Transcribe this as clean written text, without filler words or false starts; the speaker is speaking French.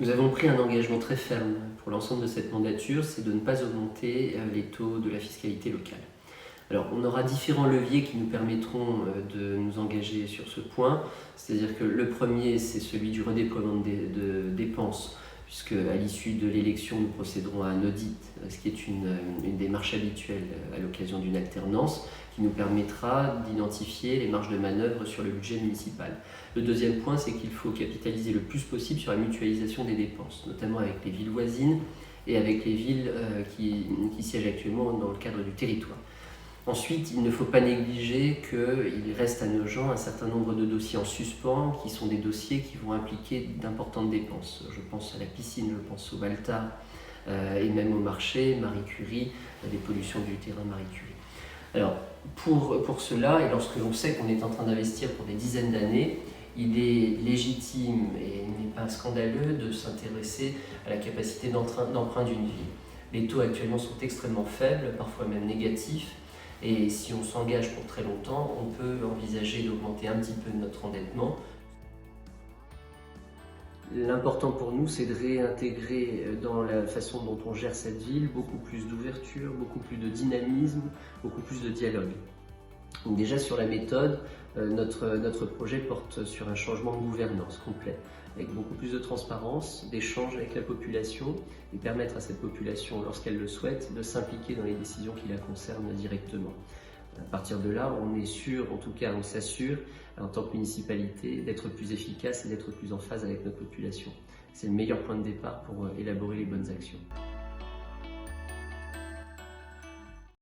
Nous avons pris un engagement très ferme pour l'ensemble de cette mandature, c'est de ne pas augmenter les taux de la fiscalité locale. Alors, on aura différents leviers qui nous permettront de nous engager sur ce point. C'est-à-dire que le premier, c'est celui du redéploiement de dépenses, puisque à l'issue de l'élection, nous procéderons à un audit, ce qui est une démarche habituelle à l'occasion d'une alternance, qui nous permettra d'identifier les marges de manœuvre sur le budget municipal. Le deuxième point, c'est qu'il faut capitaliser le plus possible sur la mutualisation des dépenses, notamment avec les villes voisines et avec les villes qui siègent actuellement dans le cadre du territoire. Ensuite, il ne faut pas négliger qu'il reste à nos gens un certain nombre de dossiers en suspens qui sont des dossiers qui vont impliquer d'importantes dépenses. Je pense à la piscine, je pense au Baltard et même au marché, Marie Curie, des pollutions du terrain Marie Curie. Alors, pour cela, et lorsque l'on sait qu'on est en train d'investir pour des dizaines d'années, il est légitime et n'est pas scandaleux de s'intéresser à la capacité d'emprunt d'une ville. Les taux actuellement sont extrêmement faibles, parfois même négatifs, et si on s'engage pour très longtemps, on peut envisager d'augmenter un petit peu notre endettement. L'important pour nous, c'est de réintégrer dans la façon dont on gère cette ville beaucoup plus d'ouverture, beaucoup plus de dynamisme, beaucoup plus de dialogue. Donc déjà sur la méthode, notre projet porte sur un changement de gouvernance complet, avec beaucoup plus de transparence, d'échange avec la population et permettre à cette population, lorsqu'elle le souhaite, de s'impliquer dans les décisions qui la concernent directement. À partir de là, on est sûr, en tout cas on s'assure, en tant que municipalité, d'être plus efficace et d'être plus en phase avec notre population. C'est le meilleur point de départ pour élaborer les bonnes actions.